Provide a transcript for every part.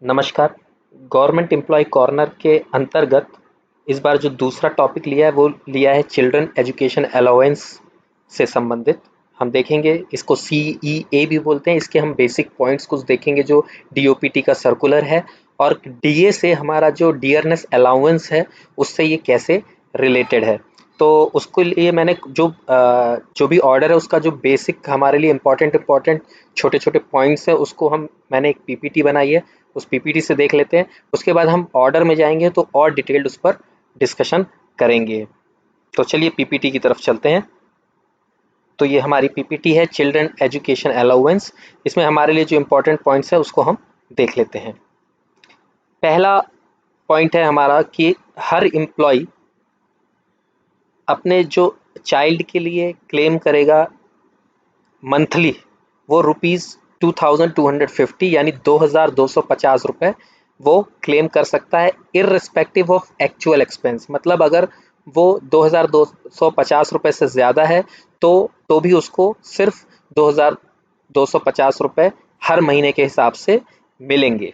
नमस्कार। Government employ corner के अंतर्गत इस बार जो दूसरा टॉपिक लिया है वो लिया है चिल्ड्रन एजुकेशन अलाउंस से संबंधित। हम देखेंगे, इसको CEA भी बोलते हैं। इसके हम बेसिक पॉइंट्स कुछ देखेंगे जो DOPT का सर्कुलर है, और DA से हमारा जो डियरनेस अलाउंस है उससे ये कैसे रिलेटेड है। तो उसके लिए मैंने जो भी ऑर्डर है उसका जो बेसिक हमारे लिए इम्पोर्टेंट छोटे छोटे पॉइंट्स है उसको मैंने एक PPT बनाई है, उस PPT से देख लेते हैं। उसके बाद हम ऑर्डर में जाएंगे तो और डिटेल्ड उस पर डिस्कशन करेंगे। तो चलिए PPT की तरफ चलते हैं। तो ये हमारी PPT है, चिल्ड्रन एजुकेशन अलाउंस। इसमें हमारे लिए जो इम्पोर्टेंट पॉइंट्स है उसको हम देख लेते हैं। पहला पॉइंट है हमारा कि हर एम्प्लॉय अपने जो चाइल्ड के लिए क्लेम करेगा मंथली, वो ₹2250 यानी 2250 रुपये वो क्लेम कर सकता है, इर्रिस्पेक्टिव ऑफ एक्चुअल एक्सपेंस। मतलब अगर वो 2250 रुपये से ज़्यादा है तो भी उसको सिर्फ 2250 रुपये हर महीने के हिसाब से मिलेंगे।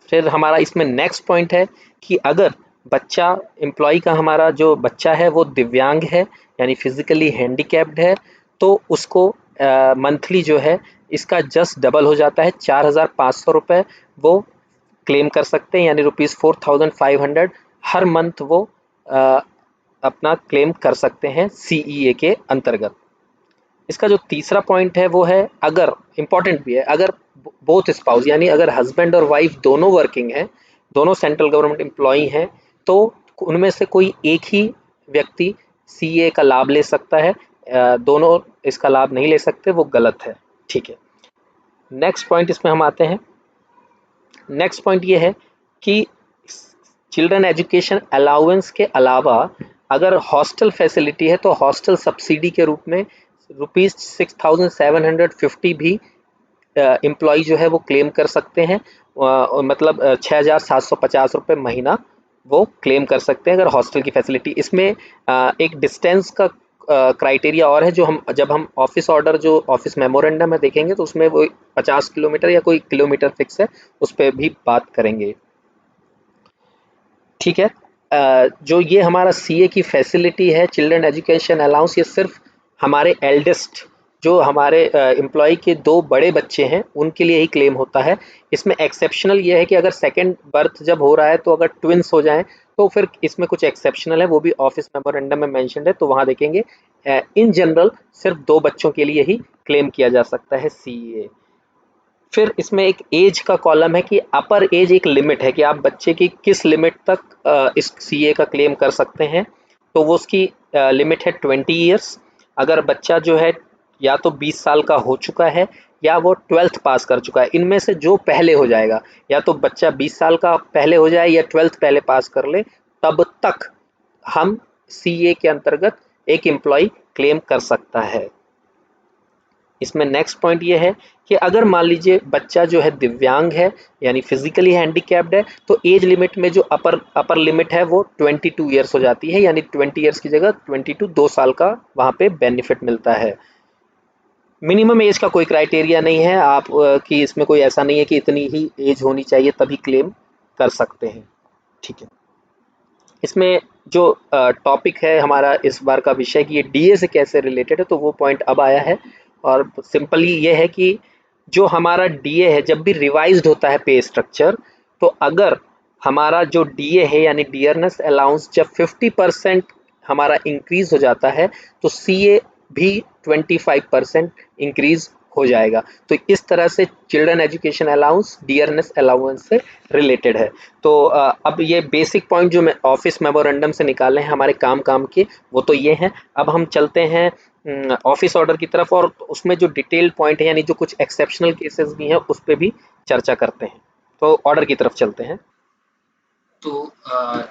फिर हमारा इसमें नेक्स्ट पॉइंट है कि अगर बच्चा एम्प्लॉय का हमारा जो बच्चा है वो दिव्यांग है यानी फिजिकली हैंडीकैप्ड है, तो उसको मंथली जो है इसका जस्ट डबल हो जाता है, 4500 रुपये वो क्लेम कर सकते हैं, यानी ₹4500 हर मंथ वो अ, अपना क्लेम कर सकते हैं CEA के अंतर्गत। इसका जो तीसरा पॉइंट है वो है, अगर इम्पॉर्टेंट भी है, अगर बोथ स्पाउस यानी अगर हस्बैंड और वाइफ दोनों वर्किंग हैं, दोनों सेंट्रल गवर्नमेंट एम्प्लॉई हैं, तो उनमें से कोई एक ही व्यक्ति CA का लाभ ले सकता है। दोनों इसका लाभ नहीं ले सकते, वो गलत है। ठीक है, नेक्स्ट पॉइंट इसमें हम आते हैं। नेक्स्ट पॉइंट ये है कि चिल्ड्रन एजुकेशन अलाउंस के अलावा अगर हॉस्टल फैसिलिटी है तो हॉस्टल सब्सिडी के रूप में ₹6750 भी एम्प्लॉय जो है वो क्लेम कर सकते हैं। मतलब 6750 रुपये महीना वो क्लेम कर सकते हैं अगर हॉस्टल की फैसिलिटी। इसमें एक डिस्टेंस का क्राइटेरिया और है, जो जब हम ऑफिस ऑर्डर जो ऑफिस मेमोरेंडम में देखेंगे तो उसमें वो 50 किलोमीटर या कोई किलोमीटर फिक्स है, उस पर भी बात करेंगे। ठीक है, जो ये हमारा CA की फैसिलिटी है, चिल्ड्रन एजुकेशन अलाउंस, ये सिर्फ हमारे एल्डेस्ट जो हमारे एम्प्लॉय के 2 बड़े बच्चे हैं उनके लिए ही क्लेम होता है। इसमें एक्सेप्शनल ये है कि अगर सेकंड बर्थ जब हो रहा है तो अगर ट्विंस हो जाएं तो फिर इसमें कुछ एक्सेप्शनल है, वो भी ऑफिस मेमोरेंडम में मेंशन्ड है, तो वहाँ देखेंगे। इन जनरल सिर्फ 2 बच्चों के लिए ही क्लेम किया जा सकता है CA। फिर इसमें एक एज का कॉलम है कि अपर एज एक लिमिट है कि आप बच्चे की किस लिमिट तक इस CA का क्लेम कर सकते हैं। तो वो उसकी लिमिट है 20 ईयर्स। अगर बच्चा जो है या तो 20 साल का हो चुका है या वो 12th पास कर चुका है, इनमें से जो पहले हो जाएगा, या तो बच्चा 20 साल का पहले हो जाए या 12th पहले पास कर ले, तब तक हम CA के अंतर्गत एक एम्प्लॉय क्लेम कर सकता है। इसमें नेक्स्ट पॉइंट ये है कि अगर मान लीजिए बच्चा जो है दिव्यांग है यानी फिजिकली हैंडीकैप्ड है, तो एज लिमिट में जो अपर लिमिट है वो 22 ईयर्स हो जाती है, यानी 20 ईयर्स की जगह 22, 2 साल का वहाँ पे बेनिफिट मिलता है। मिनिमम एज का कोई क्राइटेरिया नहीं है आप कि इसमें कोई ऐसा नहीं है कि इतनी ही एज होनी चाहिए तभी क्लेम कर सकते हैं। ठीक है, इसमें जो टॉपिक है हमारा इस बार का विषय कि ये DA से कैसे रिलेटेड है, तो वो पॉइंट अब आया है। और सिंपली ये है कि जो हमारा DA है जब भी रिवाइज्ड होता है पे स्ट्रक्चर, तो अगर हमारा जो DA है यानी डियरनेस अलाउंस जब 50% हमारा इंक्रीज हो जाता है, तो CA भी 25% इंक्रीज हो जाएगा। तो इस तरह से children education allowance dearness allowance से रिलेटेड है। तो अब ये बेसिक पॉइंट जो मैं ऑफिस मेमोरेंडम से निकाले हैं हमारे काम के, वो तो ये हैं। अब हम चलते हैं ऑफिस ऑर्डर की तरफ, और उसमें जो डिटेल्ड पॉइंट है यानी जो कुछ एक्सेप्शनल केसेस भी हैं उस पर भी चर्चा करते हैं। तो ऑर्डर की तरफ चलते हैं। तो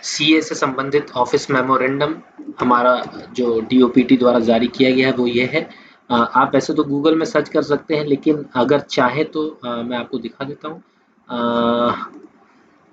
CA से संबंधित ऑफिस मेमोरेंडम हमारा जो DOPT द्वारा जारी किया गया है वो ये है। आप वैसे तो गूगल में सर्च कर सकते हैं, लेकिन अगर चाहे तो मैं आपको दिखा देता हूँ।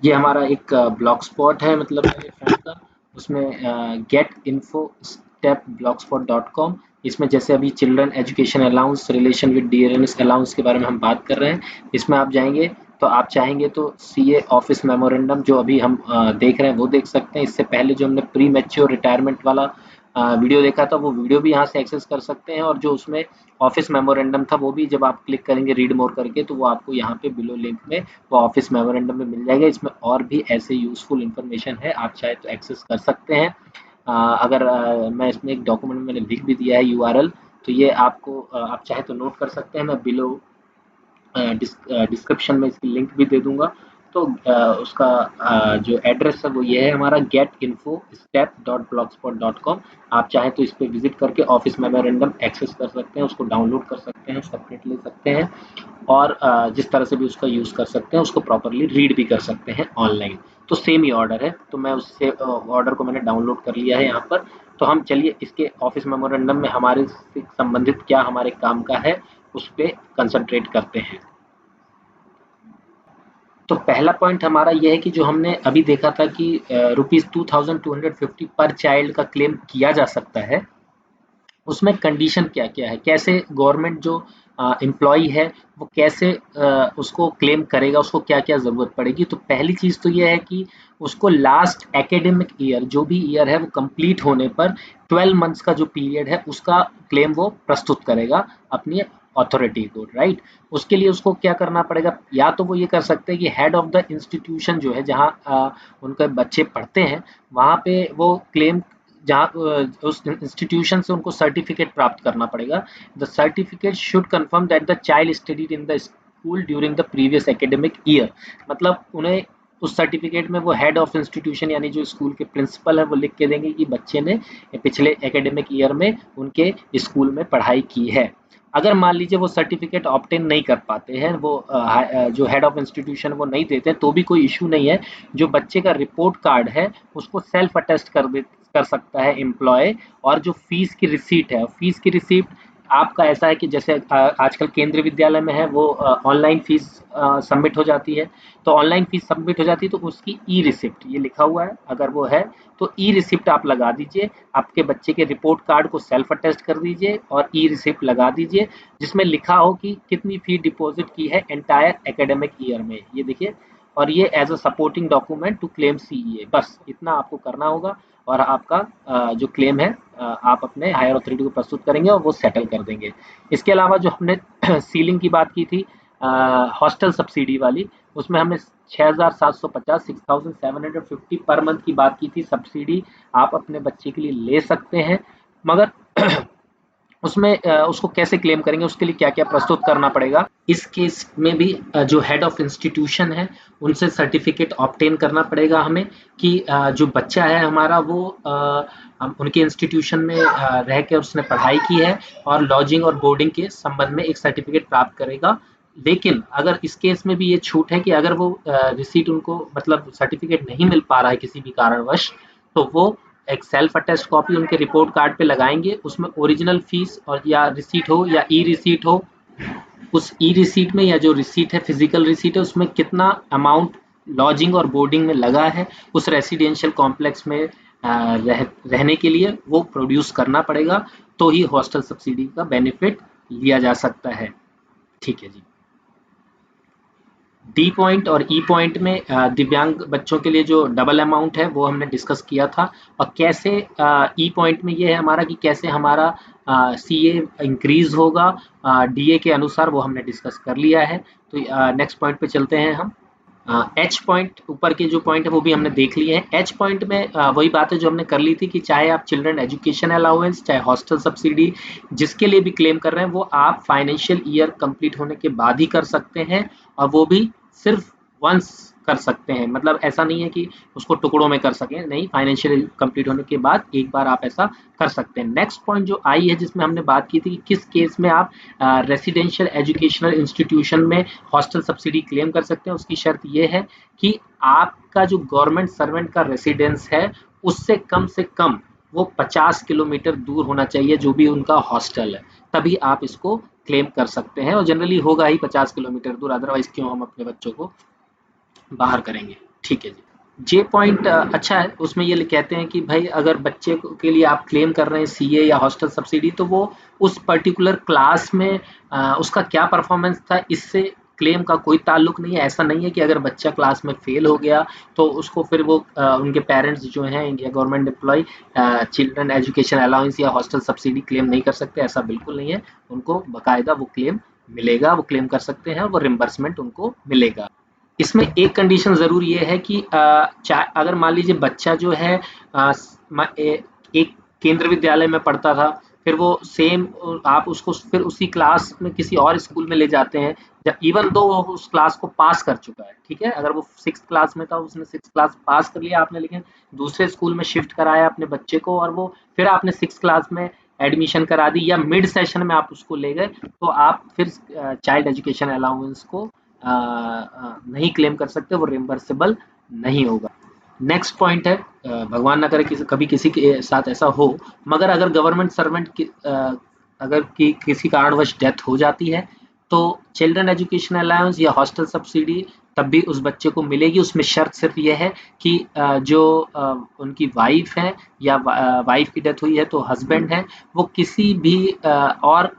ये हमारा एक ब्लॉग स्पॉट है, मतलब मेरे फ्रेंड का, उसमें getinfostepblogspot.com। इसमें जैसे अभी children education allowance relation with dearness allowance के बारे में हम बात कर रहे हैं, इसमें आप जाएंगे तो आप चाहेंगे तो सीए ऑफिस मेमोरेंडम जो अभी हम देख रहे हैं वो देख सकते हैं। इससे पहले जो हमने प्री मैच्योर रिटायरमेंट वाला वीडियो देखा था वो वीडियो भी यहाँ से एक्सेस कर सकते हैं, और जो उसमें ऑफिस मेमोरेंडम था वो भी जब आप क्लिक करेंगे रीड मोर करके तो वो आपको यहाँ पे बिलो लिंक में वो ऑफिस मेमोरेंडम में मिल जाएगा। इसमें और भी ऐसे यूजफुल इंफॉर्मेशन है, आप चाहे तो एक्सेस कर सकते हैं। अगर मैं इसमें एक डॉक्यूमेंट मैंने लिख भी दिया है यूआरएल, तो ये आपको आप चाहे तो नोट कर सकते हैं। मैं बिलो डिस्क्रिप्शन में इसकी लिंक भी दे दूंगा। तो उसका जो एड्रेस है वो ये है हमारा getinfostep.blogspot.com। आप चाहें तो इस पर विजिट करके ऑफिस मेमोरेंडम एक्सेस कर सकते हैं, उसको डाउनलोड कर सकते हैं, उसका प्रिंट ले सकते हैं, और जिस तरह से भी उसका यूज़ कर सकते हैं उसको प्रॉपरली रीड भी कर सकते हैं ऑनलाइन। तो सेम ही ऑर्डर है, तो मैं उससे ऑर्डर को मैंने डाउनलोड कर लिया है यहाँ पर। तो हम चलिए इसके ऑफिस मेमोरेंडम में हमारे से संबंधित क्या हमारे काम का है उस पर कंसंट्रेट करते हैं। तो पहला पॉइंट हमारा यह है कि जो हमने अभी देखा था कि ₹2250 पर चाइल्ड का क्लेम किया जा सकता है, उसमें कंडीशन क्या क्या है, कैसे गवर्नमेंट जो एम्प्लॉय है वो कैसे उसको क्लेम करेगा, उसको क्या क्या ज़रूरत पड़ेगी। तो पहली चीज़ तो ये है कि उसको लास्ट एकेडमिक ईयर जो भी ईयर है वो कंप्लीट होने पर 12 मंथ्स का जो पीरियड है उसका क्लेम वो प्रस्तुत करेगा अपनी अथॉरिटी को, राइट। उसके लिए उसको क्या करना पड़ेगा, या तो वो ये कर सकते हैं कि हेड ऑफ द इंस्टीट्यूशन जो है जहाँ उनके बच्चे पढ़ते हैं वहाँ पे वो क्लेम, जहाँ उस इंस्टीट्यूशन से उनको सर्टिफिकेट प्राप्त करना पड़ेगा। The certificate should confirm that the child studied in the school during the previous academic year. मतलब उन्हें उस सर्टिफिकेट में वो हेड ऑफ इंस्टीट्यूशन यानी जो स्कूल के प्रिंसिपल है वो लिख के देंगे कि बच्चे ने पिछले एकेडमिक ईयर में उनके स्कूल में पढ़ाई की है। अगर मान लीजिए वो सर्टिफिकेट ऑब्टेन नहीं कर पाते हैं, वो जो हेड ऑफ इंस्टीट्यूशन वो नहीं देते तो भी कोई इशू नहीं है। जो बच्चे का रिपोर्ट कार्ड है उसको सेल्फ अटेस्ट कर सकता है एम्प्लॉय। और जो फीस की रिसीट है, फीस की रिसीट आपका ऐसा है कि जैसे आजकल केंद्रीय विद्यालय में है वो ऑनलाइन फीस सबमिट हो जाती है। तो ऑनलाइन फीस सबमिट हो जाती है तो उसकी ई रिसिप्ट ये लिखा हुआ है, अगर वो है तो ई रिसिप्ट आप लगा दीजिए। आपके बच्चे के रिपोर्ट कार्ड को सेल्फ अटेस्ट कर दीजिए और ई रिसिप्ट लगा दीजिए जिसमें लिखा हो कि कितनी फी डिपॉजिट की है एंटायर एकेडमिक ईयर में, ये देखिए। और ये as a supporting document to claim CEA, बस इतना आपको करना होगा और आपका जो क्लेम है आप अपने हायर अथॉरिटी को प्रस्तुत करेंगे और वो सेटल कर देंगे। इसके अलावा जो हमने सीलिंग की बात की थी हॉस्टल सब्सिडी वाली, उसमें हमने 6,750 6,750 पर मंथ की बात की थी। सब्सिडी आप अपने बच्चे के लिए ले सकते हैं, मगर उसमें उसको कैसे क्लेम करेंगे, उसके लिए क्या क्या प्रस्तुत करना पड़ेगा। इस केस में भी जो हेड ऑफ इंस्टीट्यूशन है उनसे सर्टिफिकेट ऑब्टेन करना पड़ेगा हमें कि जो बच्चा है हमारा वो उनके इंस्टीट्यूशन में रह के उसने पढ़ाई की है और लॉजिंग और बोर्डिंग के संबंध में एक सर्टिफिकेट प्राप्त करेगा। लेकिन अगर इस केस में भी ये छूट है कि अगर वो रिसीट उनको मतलब सर्टिफिकेट नहीं मिल पा रहा है किसी भी कारणवश, तो वो एक सेल्फ अटेस्ट कॉपी उनके रिपोर्ट कार्ड पे लगाएंगे। उसमें ओरिजिनल फीस और या रिसीट हो या ई रिसीट हो, उस ई रिसीट में या जो रिसीट है फिजिकल रिसीट है उसमें कितना अमाउंट लॉजिंग और बोर्डिंग में लगा है उस रेसिडेंशियल कॉम्प्लेक्स में रहने के लिए वो प्रोड्यूस करना पड़ेगा, तो ही हॉस्टल सब्सिडी का बेनिफिट लिया जा सकता है। ठीक है जी। डी पॉइंट और ई पॉइंट में दिव्यांग बच्चों के लिए जो डबल अमाउंट है वो हमने डिस्कस किया था। और कैसे ई पॉइंट में ये है हमारा कि कैसे हमारा सीए इंक्रीज होगा डीए के अनुसार, वो हमने डिस्कस कर लिया है। तो नेक्स्ट पॉइंट पे चलते हैं हम। एच पॉइंट ऊपर के जो पॉइंट है वो भी हमने देख लिए हैं। एच पॉइंट में वही बात है जो हमने कर ली थी कि चाहे आप चिल्ड्रन एजुकेशन अलाउंस चाहे हॉस्टल सब्सिडी जिसके लिए भी क्लेम कर रहे हैं वो आप फाइनेंशियल ईयर कंप्लीट होने के बाद ही कर सकते हैं, और वो भी सिर्फ वंस कर सकते हैं। मतलब ऐसा नहीं है कि उसको टुकड़ों में कर सकें, नहीं, फाइनेंशियल कंप्लीट होने के बाद एक बार आप ऐसा कर सकते हैं। नेक्स्ट पॉइंट जो आई है जिसमें हमने बात की थी कि किस केस में आप रेसिडेंशियल एजुकेशनल इंस्टीट्यूशन में हॉस्टल सब्सिडी क्लेम कर सकते हैं। उसकी शर्त ये है कि आपका जो गवर्नमेंट सर्वेंट का रेसिडेंस है उससे कम वो 50 किलोमीटर दूर होना चाहिए जो भी उनका हॉस्टल है, तभी आप इसको क्लेम कर सकते हैं। और जनरली होगा ही 50 किलोमीटर दूर, अदरवाइज क्यों हम अपने बच्चों को बाहर करेंगे। ठीक है जी। जे पॉइंट अच्छा है, उसमें ये कहते हैं कि भाई अगर बच्चे के लिए आप क्लेम कर रहे हैं सीए या हॉस्टल सब्सिडी तो वो उस पर्टिकुलर क्लास में उसका क्या परफॉर्मेंस था इससे क्लेम का कोई ताल्लुक नहीं है। ऐसा नहीं है कि अगर बच्चा क्लास में फेल हो गया तो उसको फिर वो उनके पेरेंट्स जो हैं या government employ children education allowance या हॉस्टल सब्सिडी क्लेम नहीं कर सकते, ऐसा बिल्कुल नहीं है। उनको बाकायदा वो क्लेम मिलेगा, वो क्लेम कर सकते हैं और वो रिम्बर्समेंट उनको मिलेगा। इसमें एक कंडीशन ज़रूर ये है कि अगर मान लीजिए बच्चा जो है एक केंद्र विद्यालय में पढ़ता था, फिर वो सेम आप उसको फिर उसी क्लास में किसी और स्कूल में ले जाते हैं, जब इवन दो वो उस क्लास को पास कर चुका है, ठीक है, अगर वो 6th क्लास में था, उसने 6th क्लास पास कर लिया आपने, लेकिन दूसरे स्कूल में शिफ्ट कराया अपने बच्चे को और वो फिर आपने 6th क्लास में एडमिशन करा दी या मिड सेशन में आप उसको ले गए, तो आप फिर चाइल्ड एजुकेशन अलाउंस को नहीं क्लेम कर सकते, वो रिम्बर्सेबल नहीं होगा। नेक्स्ट पॉइंट है, भगवान ना करे कभी किसी के साथ ऐसा हो, मगर अगर गवर्नमेंट सर्वेंट की अगर किसी कारणवश डेथ हो जाती है तो चिल्ड्रन एजुकेशन अलाउंस या हॉस्टल सब्सिडी तब भी उस बच्चे को मिलेगी। उसमें शर्त सिर्फ ये है कि जो उनकी वाइफ है या वाइफ की डेथ हुई है तो हस्बैंड है, वो किसी भी और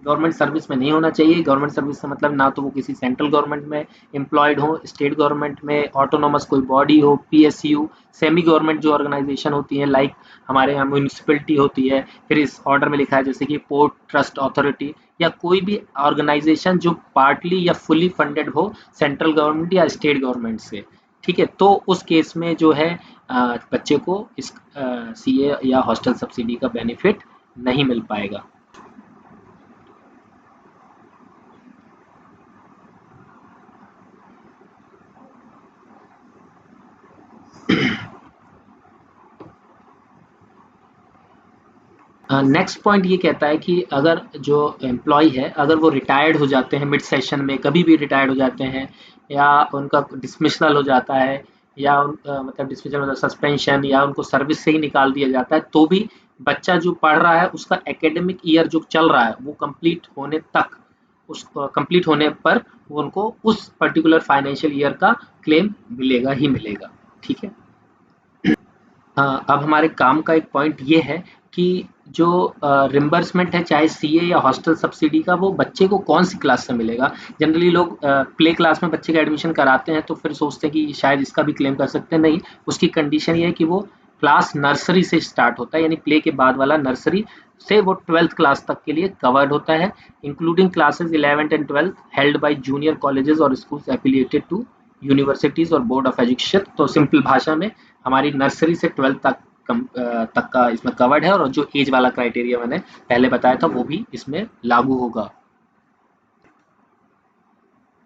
गवर्नमेंट सर्विस में नहीं होना चाहिए। गवर्नमेंट सर्विस से मतलब ना तो वो किसी सेंट्रल गवर्नमेंट में एम्प्लॉयड हो, स्टेट गवर्नमेंट में, ऑटोनोमस कोई बॉडी हो, पीएसयू, सेमी गवर्नमेंट जो ऑर्गेनाइजेशन होती है लाइक हमारे यहाँ म्यूनिसिपलिटी होती है, फिर इस ऑर्डर में लिखा है जैसे कि पोर्ट ट्रस्ट अथॉरिटी, या कोई भी ऑर्गेनाइजेशन जो पार्टली या फुली फंडेड हो सेंट्रल गवर्नमेंट या स्टेट गवर्नमेंट से, ठीक है, तो उस केस में जो है बच्चे को इस सीए या हॉस्टल सब्सिडी का बेनिफिट नहीं मिल पाएगा। नेक्स्ट पॉइंट ये कहता है कि अगर जो एम्प्लॉय है अगर वो रिटायर्ड हो जाते हैं मिड सेशन में, कभी भी रिटायर्ड हो जाते हैं या उनका डिसमिसल हो जाता है या मतलब डिसमिसल मतलब सस्पेंशन या उनको सर्विस से ही निकाल दिया जाता है, तो भी बच्चा जो पढ़ रहा है उसका एकेडमिक ईयर जो चल रहा है वो कंप्लीट होने तक, उस कंप्लीट होने पर वो उनको उस पर्टिकुलर फाइनेंशियल ईयर का क्लेम मिलेगा ही मिलेगा। ठीक है। अब हमारे काम का एक पॉइंट ये है कि जो रिम्बर्समेंट है चाहे सीए या हॉस्टल सब्सिडी का, वो बच्चे को कौन सी क्लास से मिलेगा। जनरली लोग प्ले क्लास में बच्चे का एडमिशन कराते हैं तो फिर सोचते हैं कि शायद इसका भी क्लेम कर सकते हैं। नहीं, उसकी कंडीशन ये है कि वो क्लास नर्सरी से स्टार्ट होता है, यानी प्ले के बाद वाला नर्सरी से वो 12th क्लास तक के लिए कवर्ड होता है, including classes 11th and 12th held by junior colleges और स्कूल्स एफिलिएटेड टू यूनिवर्सिटीज और बोर्ड ऑफ एजुकेशन। तो सिंपल भाषा में हमारी नर्सरी से 12th तक का इसमें कवर्ड है, और जो एज वाला क्राइटेरिया मैंने पहले बताया था वो भी इसमें लागू होगा।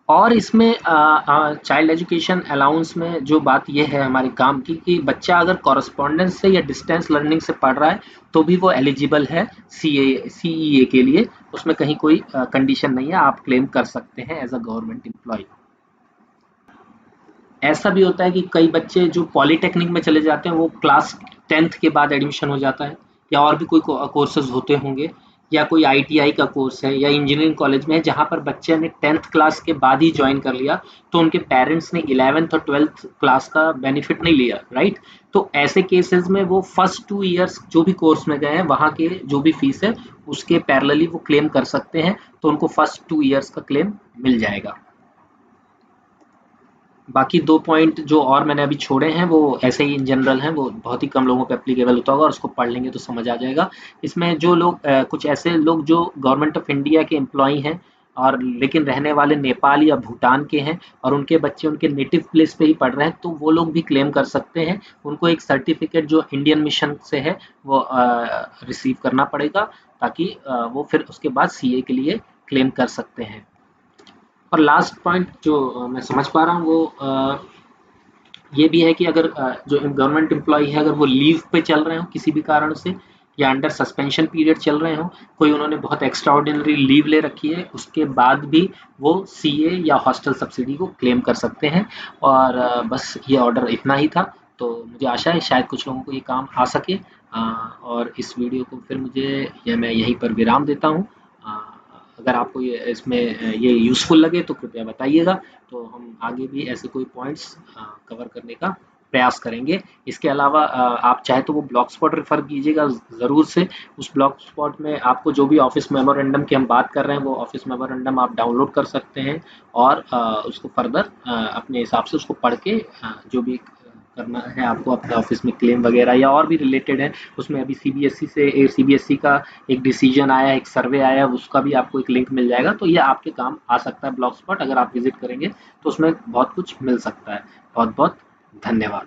और इसमें चाइल्ड एजुकेशन अलाउंस में जो बात यह है हमारे काम की कि बच्चा अगर कॉरस्पॉन्डेंस से या डिस्टेंस लर्निंग से पढ़ रहा है तो भी वो एलिजिबल है सीईए के लिए। उसमें कहीं कोई कंडीशन नहीं है, आप क्लेम कर सकते हैं एज अ गवर्नमेंट एम्प्लॉय। ऐसा भी होता है कि कई बच्चे जो पॉलिटेक्निक में चले जाते हैं वो क्लास 10th के बाद एडमिशन हो जाता है, या और भी कोई कोर्सेज होते होंगे, या कोई आईटीआई का कोर्स है या इंजीनियरिंग कॉलेज में है जहाँ पर बच्चे ने 10th क्लास के बाद ही ज्वाइन कर लिया, तो उनके पेरेंट्स ने 11th और 12th क्लास का बेनिफिट नहीं लिया, राइट। तो ऐसे केसेस में वो फर्स्ट 2 ईयर्स जो भी कोर्स में गए हैं वहाँ के जो भी फीस है उसके पैरेलली वो क्लेम कर सकते हैं, तो उनको फर्स्ट 2 ईयर्स का क्लेम मिल जाएगा। बाकी 2 पॉइंट जो और मैंने अभी छोड़े हैं वो ऐसे ही इन जनरल हैं, वो बहुत ही कम लोगों पे एप्लीकेबल होता होगा और उसको पढ़ लेंगे तो समझ आ जाएगा। इसमें जो लोग कुछ ऐसे लोग जो गवर्नमेंट ऑफ इंडिया के एम्प्लॉई हैं और लेकिन रहने वाले नेपाल या भूटान के हैं और उनके बच्चे उनके नेटिव प्लेस पे ही पढ़ रहे हैं, तो वो लोग भी क्लेम कर सकते हैं। उनको एक सर्टिफिकेट जो इंडियन मिशन से है वो रिसीव करना पड़ेगा, ताकि वो फिर उसके बाद सीए के लिए क्लेम कर सकते हैं। और लास्ट पॉइंट जो मैं समझ पा रहा हूँ वो ये भी है कि अगर जो गवर्नमेंट एम्प्लॉय है अगर वो लीव पे चल रहे हो किसी भी कारण से या अंडर सस्पेंशन पीरियड चल रहे हो, कोई उन्होंने बहुत एक्स्ट्रा ऑर्डिनरी लीव ले रखी है, उसके बाद भी वो सीए या हॉस्टल सब्सिडी को क्लेम कर सकते हैं। और बस ये ऑर्डर इतना ही था, तो मुझे आशा है शायद कुछ लोगों को ये काम आ सके। और इस वीडियो को फिर मैं यहीं पर विराम देता हूँ। अगर आपको ये इसमें ये यूज़फुल लगे तो कृपया बताइएगा, तो हम आगे भी ऐसे कोई पॉइंट्स कवर करने का प्रयास करेंगे। इसके अलावा आप चाहे तो वो ब्लॉग स्पॉट रेफर कीजिएगा ज़रूर से। उस ब्लॉग स्पॉट में आपको जो भी ऑफिस मेमोरेंडम की हम बात कर रहे हैं वो ऑफिस मेमोरेंडम आप डाउनलोड कर सकते हैं और उसको फर्दर अपने हिसाब से उसको पढ़ के जो भी करना है आपको अपने ऑफिस में क्लेम वगैरह या और भी रिलेटेड है, उसमें अभी सीबीएसई का एक डिसीजन आया है, एक सर्वे आया है, उसका भी आपको एक लिंक मिल जाएगा। तो ये आपके काम आ सकता है ब्लॉग स्पॉट, अगर आप विजिट करेंगे तो उसमें बहुत कुछ मिल सकता है। बहुत बहुत धन्यवाद।